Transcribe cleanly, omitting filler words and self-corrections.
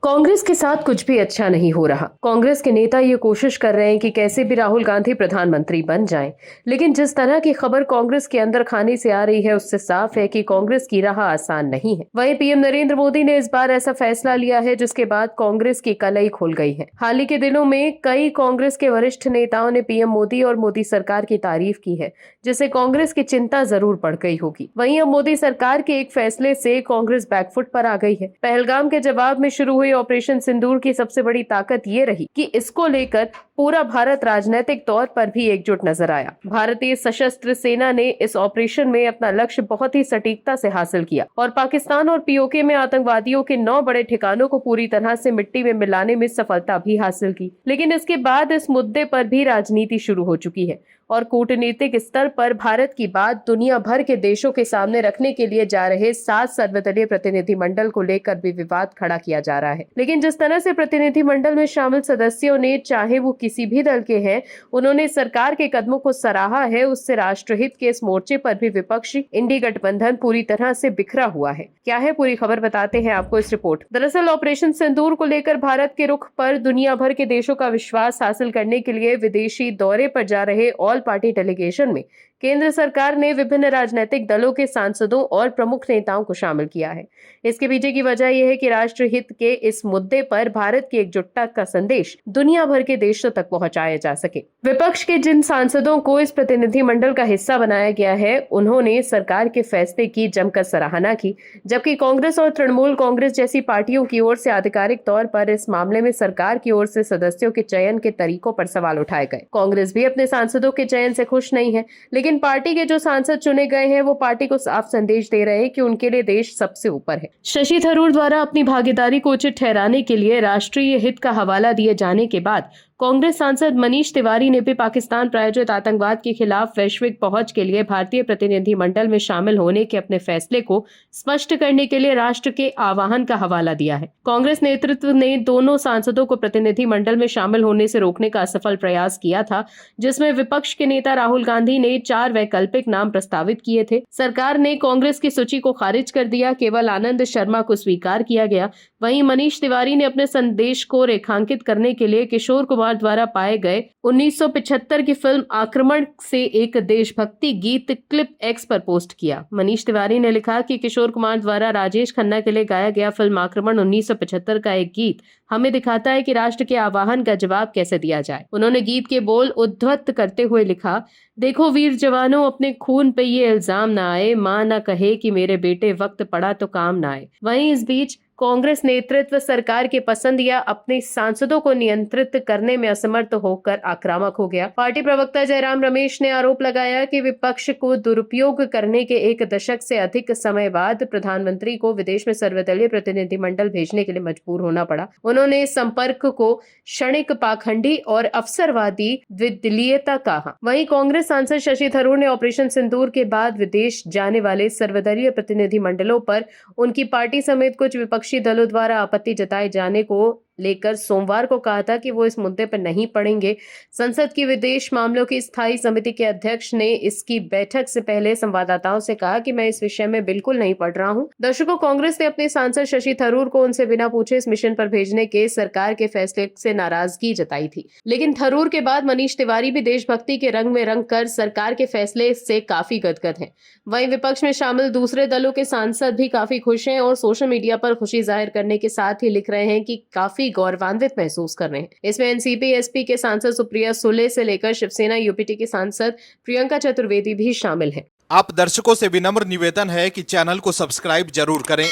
कांग्रेस के साथ कुछ भी अच्छा नहीं हो रहा। कांग्रेस के नेता ये कोशिश कर रहे हैं कि कैसे भी राहुल गांधी प्रधानमंत्री बन जाएं, लेकिन जिस तरह की खबर कांग्रेस के अंदर खाने से आ रही है उससे साफ है कि कांग्रेस की राह आसान नहीं है। वहीं पीएम नरेंद्र मोदी ने इस बार ऐसा फैसला लिया है जिसके बाद कांग्रेस की कलई खुल गई है। हाल ही के दिनों में कई कांग्रेस के वरिष्ठ नेताओं ने पीएम मोदी और मोदी सरकार की तारीफ की है, जिससे कांग्रेस की चिंता जरूर बढ़ गई होगी। वहीं अब मोदी सरकार के एक फैसले से कांग्रेस बैकफुट पर आ गई है। पहलगाम के जवाब में शुरू हुई ऑपरेशन सिंदूर की सबसे बड़ी ताकत ये रही कि इसको लेकर पूरा भारत राजनीतिक तौर पर भी एकजुट नजर आया। भारतीय सशस्त्र सेना ने इस ऑपरेशन में अपना लक्ष्य बहुत ही सटीकता से हासिल किया और पाकिस्तान और पीओके में आतंकवादियों के 9 बड़े ठिकानों को पूरी तरह से मिट्टी में मिलाने में सफलता भी हासिल की। लेकिन इसके बाद इस मुद्दे पर भी राजनीति शुरू हो चुकी है और कूटनीतिक स्तर पर भारत की बात दुनिया भर के देशों के सामने रखने के लिए जा रहे 7 सर्वदलीय प्रतिनिधिमंडल को लेकर भी विवाद खड़ा किया जा रहा है। लेकिन जिस तरह से प्रतिनिधिमंडल में शामिल सदस्यों ने, चाहे वो किसी भी दल के हैं, उन्होंने सरकार के कदमों को सराहा है, उससे राष्ट्रहित के इस मोर्चे पर भी विपक्षी इंडी गठबंधन पूरी तरह से बिखरा हुआ है। क्या है पूरी खबर, बताते हैं आपको इस रिपोर्ट। दरअसल ऑपरेशन सिंदूर को लेकर भारत के रुख पर दुनिया भर के देशों का विश्वास हासिल करने के लिए विदेशी दौरे पर जा रहे ऑल पार्टी डेलीगेशन में केंद्र सरकार ने विभिन्न राजनीतिक दलों के सांसदों और प्रमुख नेताओं को शामिल किया है। इसके पीछे की वजह यह है कि राष्ट्रहित के इस मुद्दे पर भारत की एकजुटता का संदेश दुनिया भर के देशों तक पहुंचाया जा सके। विपक्ष के जिन सांसदों को इस प्रतिनिधिमंडल का हिस्सा बनाया गया है, उन्होंने सरकार के फैसले की जमकर सराहना की, जबकि कांग्रेस और तृणमूल कांग्रेस जैसी पार्टियों की ओर से आधिकारिक तौर पर इस मामले में सरकार की ओर से सदस्यों के चयन के तरीकों पर सवाल उठाए गए। कांग्रेस भी अपने सांसदों के चयन से खुश नहीं है, लेकिन पार्टी के जो सांसद चुने गए हैं वो पार्टी को साफ संदेश दे रहे हैं कि उनके लिए देश सबसे ऊपर है। शशि थरूर द्वारा अपनी भागीदारी को उचित ठहराने के लिए राष्ट्रीय हित का हवाला दिए जाने के बाद कांग्रेस सांसद मनीष तिवारी ने भी पाकिस्तान प्रायोजित आतंकवाद के खिलाफ वैश्विक पहुंच के लिए भारतीय प्रतिनिधिमंडल में शामिल होने के अपने फैसले को स्पष्ट करने के लिए राष्ट्र के आह्वान का हवाला दिया है। कांग्रेस नेतृत्व ने दोनों सांसदों को प्रतिनिधिमंडल में शामिल होने से रोकने का असफल प्रयास किया था, जिसमें विपक्ष के नेता राहुल गांधी ने 4 वैकल्पिक नाम प्रस्तावित किए थे। सरकार ने कांग्रेस की सूची को खारिज कर दिया, केवल आनंद शर्मा को स्वीकार किया गया। वहीं मनीष तिवारी ने अपने संदेश को रेखांकित करने के लिए किशोर कुमार द्वारा पाए गए 1975 की फिल्म आक्रमण से एक देशभक्ति गीत क्लिप एक्स पर पोस्ट किया। मनीष तिवारी ने लिखा कि किशोर कुमार द्वारा राजेश खन्ना के लिए गाया गया फिल्म आक्रमण 1975 का एक गीत हमें दिखाता है कि राष्ट्र के आह्वान का जवाब कैसे दिया जाए। उन्होंने गीत के बोल उद्धृत करते हुए लिखा, देखो वीर जवानों, अपने खून पे ये इल्जाम ना आए, माँ ना कहे कि मेरे बेटे वक्त पड़ा तो काम ना आए। वहीं इस बीच कांग्रेस नेतृत्व सरकार के पसंद या अपने सांसदों को नियंत्रित करने में असमर्थ होकर आक्रामक हो गया। पार्टी प्रवक्ता जयराम रमेश ने आरोप लगाया कि विपक्ष को दुरुपयोग करने के 1 दशक से अधिक समय बाद प्रधानमंत्री को विदेश में सर्वदलीय प्रतिनिधिमंडल भेजने के लिए मजबूर होना पड़ा। उन्होंने इस संपर्क को क्षणिक, पाखंडी और अवसरवादी द्विदलीयता कहा। वहीं कांग्रेस सांसद शशि थरूर ने ऑपरेशन सिंदूर के बाद विदेश जाने वाले सर्वदलीय प्रतिनिधिमंडलों पर उनकी पार्टी समेत कुछ विपक्षी दलों द्वारा आपत्ति जताए जाने को लेकर सोमवार को कहा था कि वो इस मुद्दे पर नहीं पड़ेंगे। संसद की विदेश मामलों की स्थायी समिति के अध्यक्ष ने इसकी बैठक से पहले संवाददाताओं से कहा कि मैं इस विषय में बिल्कुल नहीं पढ़ रहा हूं। दर्शकों, कांग्रेस ने अपने सांसद शशि थरूर को उनसे बिना पूछे इस मिशन पर भेजने के सरकार के फैसले से नाराजगी जताई थी, लेकिन थरूर के बाद मनीष तिवारी भी देशभक्ति के रंग में रंग कर सरकार के फैसले से काफी गदगद हैं। वहीं विपक्ष में शामिल दूसरे दलों के सांसद भी काफी खुश हैं और सोशल मीडिया पर खुशी जाहिर करने के साथ ही लिख रहे हैं कि काफी गौरवान्वित महसूस कर रहे हैं। इसमें एनसीपी एसपी के सांसद सुप्रिया सुले से लेकर शिवसेना यूपीटी की सांसद प्रियंका चतुर्वेदी भी शामिल हैं। आप दर्शकों से विनम्र निवेदन है कि चैनल को सब्सक्राइब जरूर करें